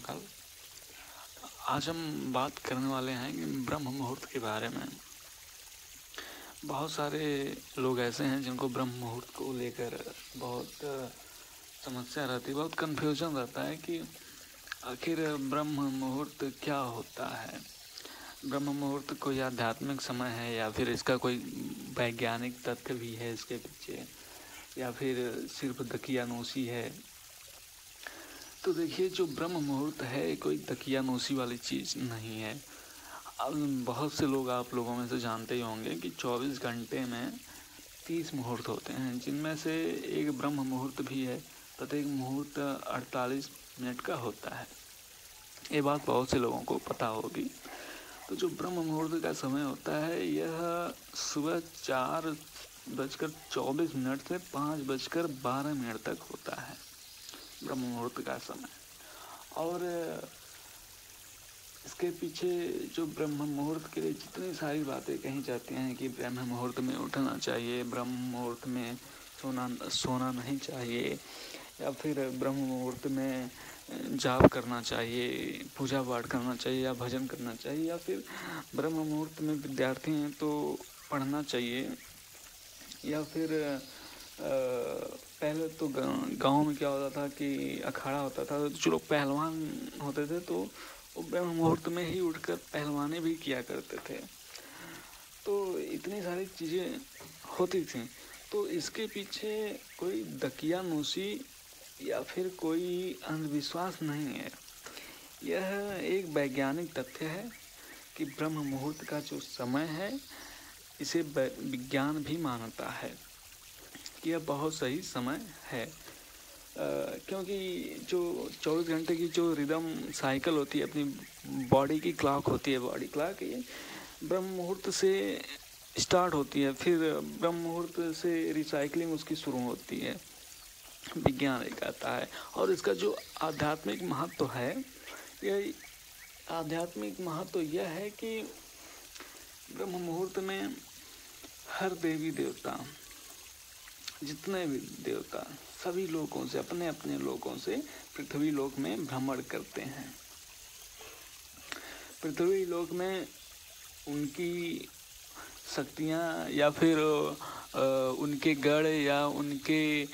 महाकाल। आज हम बात करने वाले हैं कि ब्रह्म मुहूर्त के बारे में। बहुत सारे लोग ऐसे हैं जिनको ब्रह्म मुहूर्त को लेकर बहुत समस्या रहती है, बहुत कन्फ्यूजन रहता है कि आखिर ब्रह्म मुहूर्त क्या होता है। ब्रह्म मुहूर्त कोई आध्यात्मिक समय है या फिर इसका कोई वैज्ञानिक तथ्य भी है इसके पीछे, या फिर सिर्फ दकियानूसी है। तो देखिए, जो ब्रह्म मुहूर्त है कोई दकियानूसी वाली चीज़ नहीं है। अब बहुत से लोग आप लोगों में से जानते ही होंगे कि 24 घंटे में 30 मुहूर्त होते हैं, जिनमें से एक ब्रह्म मुहूर्त भी है। प्रत्येक मुहूर्त 48 मिनट का होता है। ये बात बहुत से लोगों को पता होगी। तो जो ब्रह्म मुहूर्त का समय होता है यह सुबह 4:24 से 5:12 तक होता है, ब्रह्म मुहूर्त का समय। और इसके पीछे जो ब्रह्म मुहूर्त के लिए जितनी सारी बातें कही जाती हैं कि ब्रह्म मुहूर्त में उठना चाहिए, ब्रह्म मुहूर्त में सोना नहीं चाहिए, या फिर ब्रह्म मुहूर्त में जाप करना चाहिए, पूजा पाठ करना चाहिए या भजन करना चाहिए, या फिर ब्रह्म मुहूर्त में विद्यार्थी हैं तो पढ़ना चाहिए, या फिर पहले तो गांव में क्या होता था कि अखाड़ा होता था, तो जो लोग पहलवान होते थे तो वो ब्रह्म मुहूर्त में ही उठकर पहलवानी भी किया करते थे। तो इतनी सारी चीज़ें होती थी। तो इसके पीछे कोई दकियानूसी या फिर कोई अंधविश्वास नहीं है। यह एक वैज्ञानिक तथ्य है कि ब्रह्म मुहूर्त का जो समय है इसे विज्ञान भी मानता है कि यह बहुत सही समय है। क्योंकि जो 24 घंटे की जो रिदम साइकिल होती है, अपनी बॉडी की क्लॉक होती है, बॉडी क्लॉक ये ब्रह्म मुहूर्त से स्टार्ट होती है, फिर ब्रह्म मुहूर्त से रिसाइकलिंग उसकी शुरू होती है, विज्ञान ये कहता है। और इसका जो आध्यात्मिक महत्व है, यह आध्यात्मिक महत्व यह है कि ब्रह्म मुहूर्त में हर देवी देवता, जितने भी देवता, सभी लोगों से, अपने अपने लोगों से पृथ्वी लोक में भ्रमण करते हैं। पृथ्वी लोक में उनकी शक्तियाँ या फिर उनके गढ़ या उनके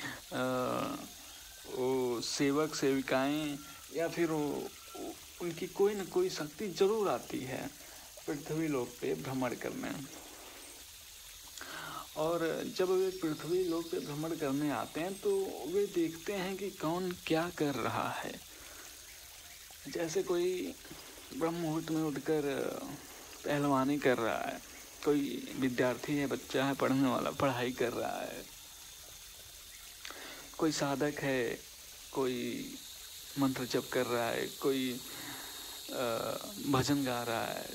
सेवक सेविकाएं या फिर उनकी कोई न कोई शक्ति जरूर आती है पृथ्वी लोक पे भ्रमण करने। और जब वे पृथ्वी लोक पे भ्रमण करने आते हैं तो वे देखते हैं कि कौन क्या कर रहा है। जैसे कोई ब्रह्म मुहूर्त में उठकर पहलवानी कर रहा है, कोई विद्यार्थी है, बच्चा है, पढ़ने वाला, पढ़ाई कर रहा है, कोई साधक है, कोई मंत्र जप कर रहा है, कोई भजन गा रहा है।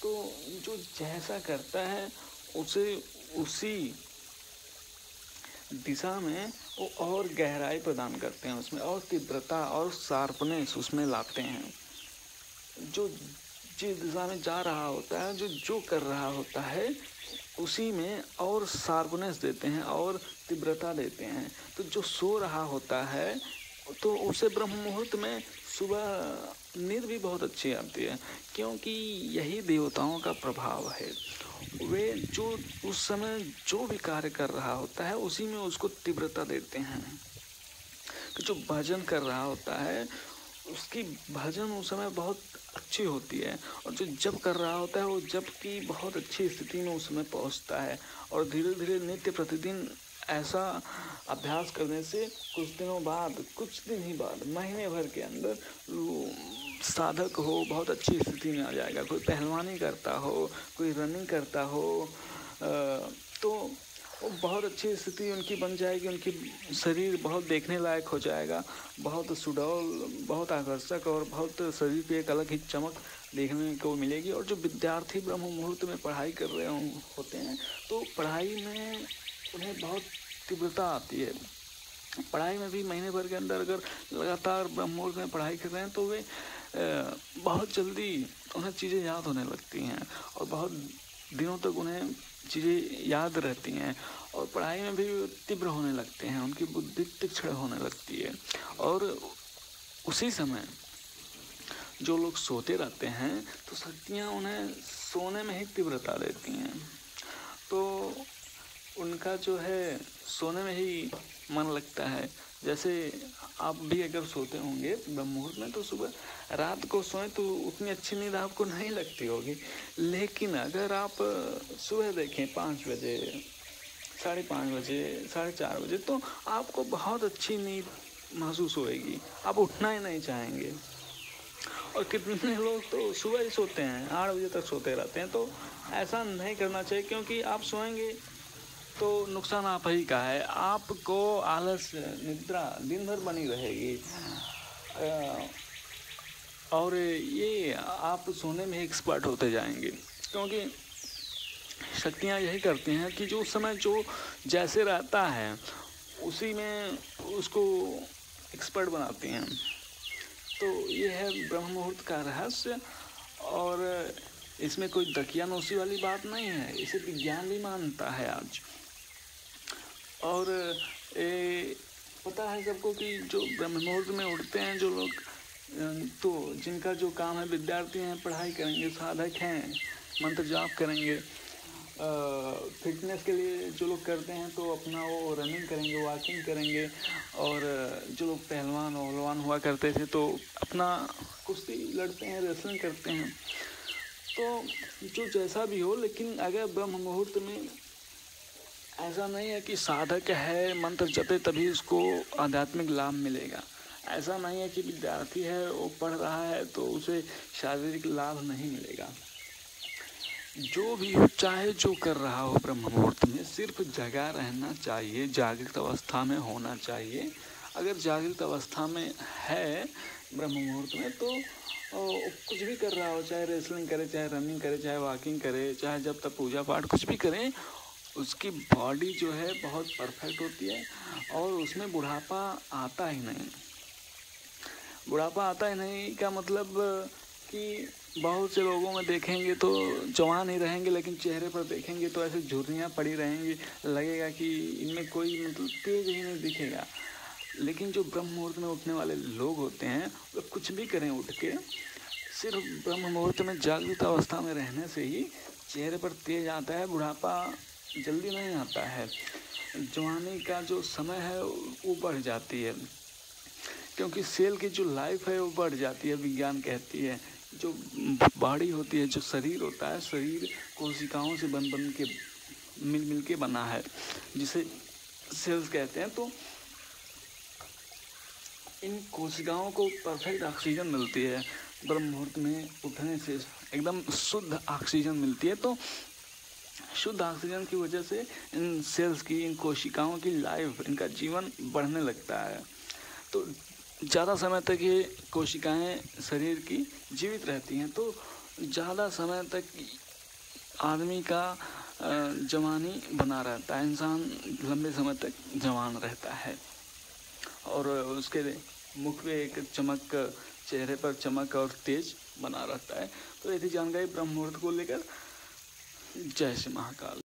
तो जो जैसा करता है उसे उसी दिशा में वो और गहराई प्रदान करते हैं, उसमें और तीव्रता और शार्पनेस उसमें लाते हैं। जो जिस दिशा में जा रहा होता है, जो कर रहा होता है, उसी में और शार्पनेस देते हैं और तीव्रता देते हैं। तो जो सो रहा होता है तो उसे ब्रह्म मुहूर्त में सुबह नींद भी बहुत अच्छी आती है, क्योंकि यही देवताओं का प्रभाव है। वे जो उस समय जो भी कार्य कर रहा होता है उसी में उसको तीव्रता देते हैं। कि जो भजन कर रहा होता है उसकी भजन उस समय बहुत अच्छी होती है, और जो जप कर रहा होता है वो जप की बहुत अच्छी स्थिति में उस समय पहुंचता है। और धीरे धीरे नित्य प्रतिदिन ऐसा अभ्यास करने से कुछ दिनों बाद, कुछ दिन ही बाद, महीने भर के अंदर साधक हो बहुत अच्छी स्थिति में आ जाएगा। कोई पहलवानी करता हो, कोई रनिंग करता हो, तो वो बहुत अच्छी स्थिति उनकी बन जाएगी। उनकी शरीर बहुत देखने लायक हो जाएगा, बहुत सुडौल, बहुत आकर्षक, और बहुत शरीर पे एक अलग ही चमक देखने को मिलेगी। और जो विद्यार्थी ब्रह्म मुहूर्त में पढ़ाई कर रहे होते हैं तो पढ़ाई में उन्हें बहुत तीव्रता आती है। पढ़ाई में भी महीने भर के अंदर अगर लगातार ब्रह्म मुहूर्त में पढ़ाई कर रहे हैं तो वे बहुत जल्दी उन्हें चीज़ें याद होने लगती हैं और बहुत दिनों तक उन्हें चीज़ें याद रहती हैं, और पढ़ाई में भी तीव्र होने लगते हैं, उनकी बुद्धि तीक्ष्ण होने लगती है। और उसी समय जो लोग सोते रहते हैं तो शक्तियाँ उन्हें सोने में ही तीव्रता देती हैं, तो उनका जो है सोने में ही मन लगता है। जैसे आप भी अगर सोते होंगे ब्रह्म मुहूर्त में तो सुबह रात को सोएं तो उतनी अच्छी नींद आपको नहीं लगती होगी, लेकिन अगर आप सुबह देखें 5 बजे, 5:30 बजे, 4:30 बजे, तो आपको बहुत अच्छी नींद महसूस होएगी, आप उठना ही नहीं चाहेंगे। और कितने लोग तो सुबह ही सोते हैं, 8 बजे तक सोते रहते हैं, तो ऐसा नहीं करना चाहिए, क्योंकि आप सोएंगे तो नुकसान आप ही का है। आपको आलस, निद्रा दिन भर बनी रहेगी और ये आप सोने में एक्सपर्ट होते जाएंगे, क्योंकि शक्तियाँ यही करती हैं कि जो उस समय जो जैसे रहता है उसी में उसको एक्सपर्ट बनाती हैं। तो ये है ब्रह्म मुहूर्त का रहस्य, और इसमें कोई दकियानूसी वाली बात नहीं है, इसे विज्ञान भी मानता है आज। और पता है सबको कि जो ब्रह्म मुहूर्त में उठते हैं जो लोग, तो जिनका जो काम है, विद्यार्थी हैं, पढ़ाई करेंगे, साधक हैं, मंत्र जाप करेंगे, फिटनेस के लिए जो लोग करते हैं तो अपना वो रनिंग करेंगे, वॉकिंग करेंगे, और जो लोग पहलवान हुआ करते थे तो अपना कुश्ती लड़ते हैं, रेसलिंग करते हैं। तो जो जैसा भी हो, लेकिन अगर ब्रह्म मुहूर्त में ऐसा नहीं है कि साधक है, मंत्र जपे तभी उसको आध्यात्मिक लाभ मिलेगा। ऐसा नहीं है कि विद्यार्थी है, वो पढ़ रहा है तो उसे शारीरिक लाभ नहीं मिलेगा। जो भी हो, चाहे जो कर रहा हो, ब्रह्म मुहूर्त में सिर्फ जगा रहना चाहिए, जागृत अवस्था में होना चाहिए। अगर जागृत अवस्था में है ब्रह्म मुहूर्त में तो कुछ भी कर रहा हो, चाहे रेसलिंग करे, चाहे रनिंग करे, चाहे वॉकिंग करे, चाहे जब तक पूजा पाठ कुछ भी करें, उसकी बॉडी जो है बहुत परफेक्ट होती है और उसमें बुढ़ापा आता ही नहीं। बुढ़ापा आता ही नहीं का मतलब कि बहुत से लोगों में देखेंगे तो जवान ही रहेंगे, लेकिन चेहरे पर देखेंगे तो ऐसे झुर्रियाँ पड़ी रहेंगी, लगेगा कि इनमें कोई मतलब तेज ही नहीं दिखेगा। लेकिन जो ब्रह्म मुहूर्त में उठने वाले लोग होते हैं वो कुछ भी करें उठ के, सिर्फ ब्रह्म मुहूर्त में जागृत अवस्था में रहने से ही चेहरे पर तेज आता है, बुढ़ापा जल्दी नहीं आता है, जवानी का जो समय है वो बढ़ जाती है, क्योंकि सेल की जो लाइफ है वो बढ़ जाती है। विज्ञान कहती है जो बॉडी होती है, जो शरीर होता है, शरीर कोशिकाओं से बन के मिल के बना है, जिसे सेल्स कहते हैं। तो इन कोशिकाओं को परफेक्ट ऑक्सीजन मिलती है ब्रह्म मुहूर्त में उठने से, एकदम शुद्ध ऑक्सीजन मिलती है। तो शुद्ध ऑक्सीजन की वजह से इन सेल्स की, इन कोशिकाओं की लाइफ, इनका जीवन बढ़ने लगता है। तो ज़्यादा समय तक ये कोशिकाएं शरीर की जीवित रहती हैं, तो ज़्यादा समय तक आदमी का जवानी बना रहता है, इंसान लंबे समय तक जवान रहता है और उसके मुख पे एक चमक, चेहरे पर चमक और तेज बना रहता है। तो ऐसी जानकारी ब्रह्म मुहूर्त को लेकर। जय श्री महाकाल।